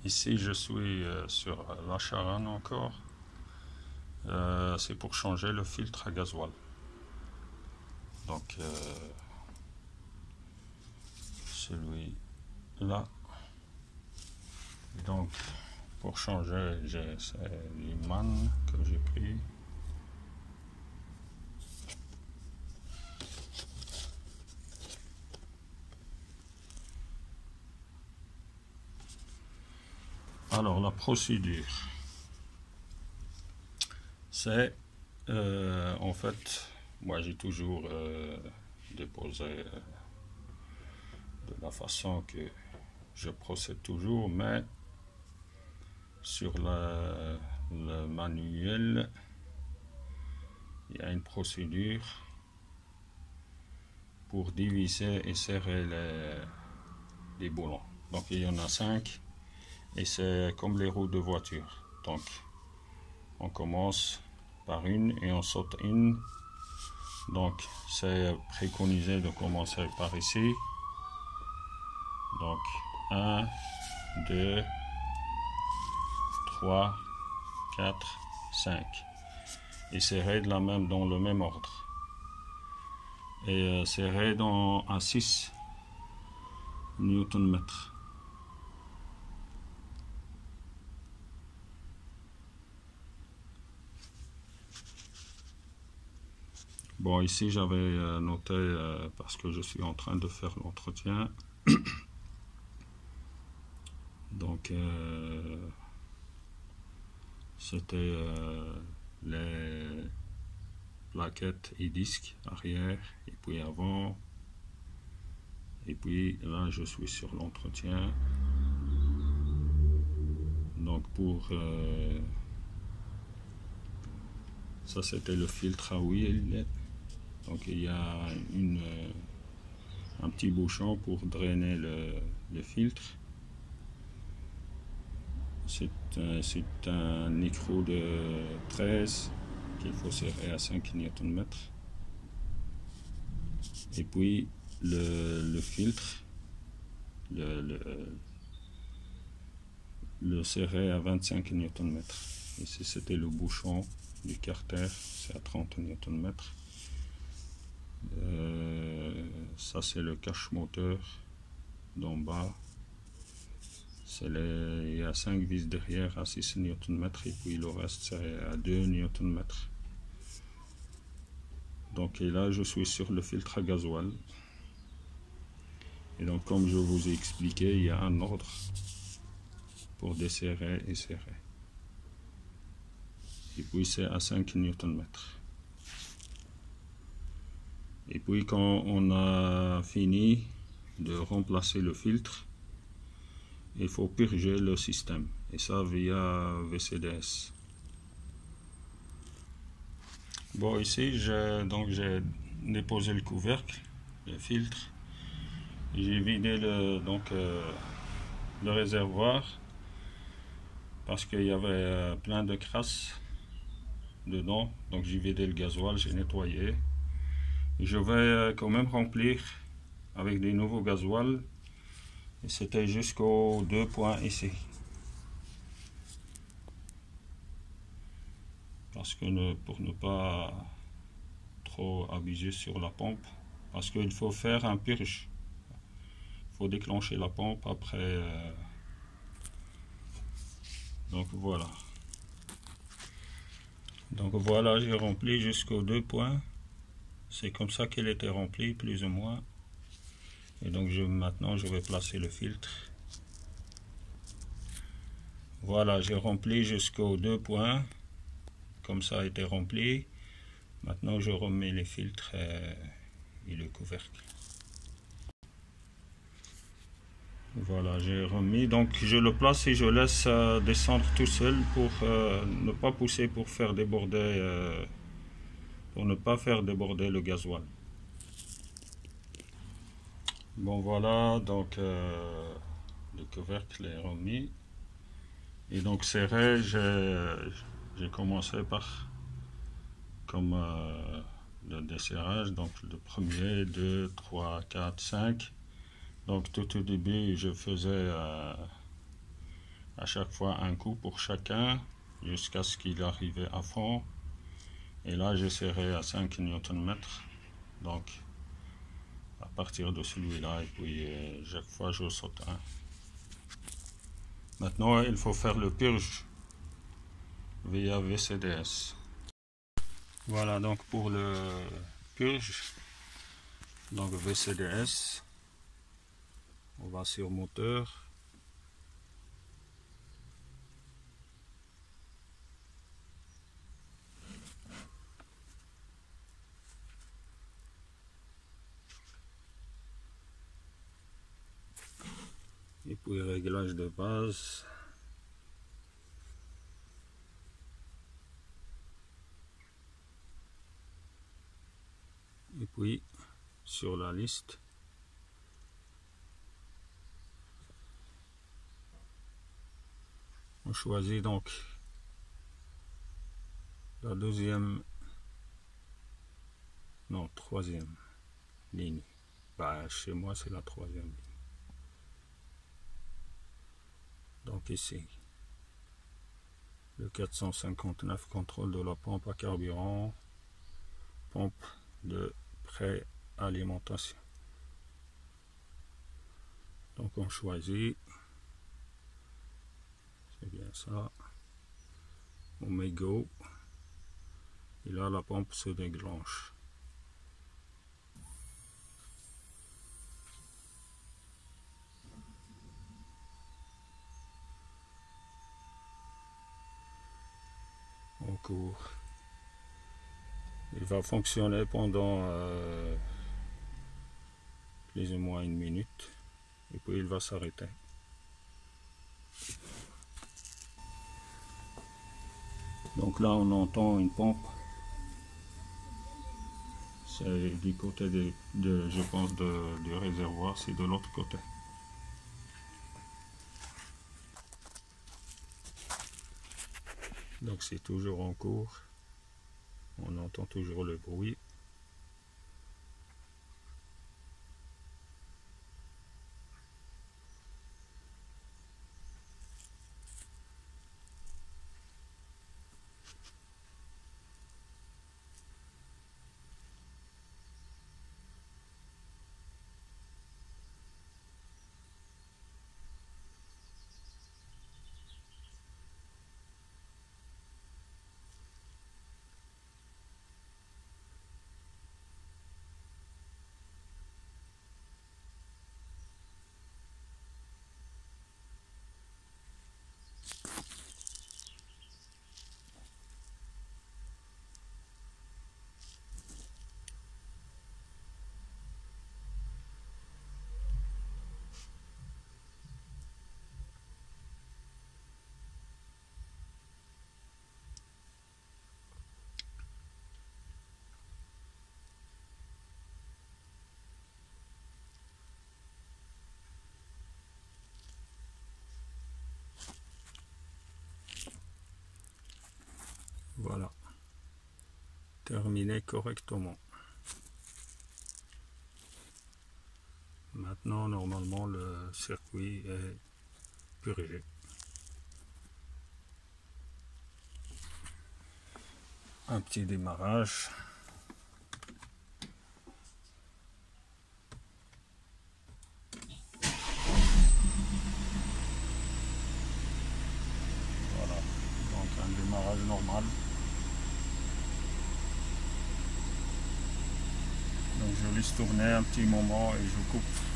Ici je suis sur la charanne encore. C'est pour changer le filtre à gasoil. Donc celui là. Donc pour changer, c'est l'imam que j'ai pris. Alors la procédure, c'est en fait, moi j'ai toujours déposé de la façon que je procède toujours, mais sur le manuel, il y a une procédure pour diviser et serrer les boulons. Donc il y en a 5 et c'est comme les roues de voiture. Donc on commence par une et on saute une. Donc c'est préconisé de commencer par ici. Donc 1, 2, 3, 4, 5. Et serrer dans le même ordre. Et serrer à 6 Nm. Bon, ici j'avais noté parce que je suis en train de faire l'entretien. Donc c'était les plaquettes et disques arrière et puis avant. Et puis là je suis sur l'entretien. Donc pour ça c'était le filtre à huile. Donc il y a un petit bouchon pour drainer le filtre. C'est un écrou de 13 qu'il faut serrer à 5 Nm. Et puis le filtre, le serrer à 25 Nm. Ici c'était le bouchon du carter, c'est à 30 Nm. Ça c'est le cache moteur d'en bas. Il y a 5 vis derrière à 6 Nm et puis le reste c'est à 2 Nm. Donc et là je suis sur le filtre à gasoil. Et donc comme je vous ai expliqué, il y a un ordre pour desserrer et serrer. Et puis c'est à 5 Nm. Et puis quand on a fini de remplacer le filtre, il faut purger le système. Et ça via VCDS. Bon, ici j'ai déposé le couvercle, le filtre. J'ai vidé le réservoir parce qu'il y avait plein de crasse dedans. Donc j'ai vidé le gasoil, j'ai nettoyé. Je vais quand même remplir avec des nouveaux gasoil. Et c'était jusqu'aux 2 points ici. Parce que pour ne pas trop abuser sur la pompe, parce qu'il faut faire un purge. Il faut déclencher la pompe après. Donc voilà. Donc voilà, j'ai rempli jusqu'aux 2 points. C'est comme ça qu'elle était remplie, plus ou moins. Et donc maintenant je vais placer le filtre. Voilà, j'ai rempli jusqu'aux 2 points. Comme ça a été rempli. Maintenant je remets les filtres et le couvercle. Voilà, j'ai remis. Donc je le place et je laisse descendre tout seul pour ne pas pousser pour faire déborder, pour ne pas faire déborder le gasoil. Bon voilà, donc le couvercle est remis. Et donc serré, j'ai commencé par comme le desserrage, donc le premier, 2, 3, 4, 5. Donc tout au début je faisais à chaque fois un coup pour chacun jusqu'à ce qu'il arrive à fond. Et là j'essaierai à 5 Nm, donc à partir de celui-là, et puis chaque fois je saute un. Maintenant il faut faire le purge via VCDS. Voilà donc pour le purge, donc VCDS, on va sur moteur. Et puis réglage de base. Et puis sur la liste, on choisit donc la deuxième, non, troisième ligne. Bah, chez moi c'est la troisième ligne. Donc ici, le 459, contrôle de la pompe à carburant, pompe de préalimentation. Donc on choisit, c'est bien ça, on met go, et là la pompe se déclenche. En cours. Il va fonctionner pendant plus ou moins 1 minute, et puis il va s'arrêter. Donc là on entend une pompe, c'est du côté je pense du réservoir, c'est de l'autre côté. Donc c'est toujours en cours, on entend toujours le bruit. Voilà, terminé correctement. Maintenant, normalement, le circuit est purgé. Un petit démarrage. Voilà, donc un démarrage normal. Donc je laisse tourner un petit moment et je coupe.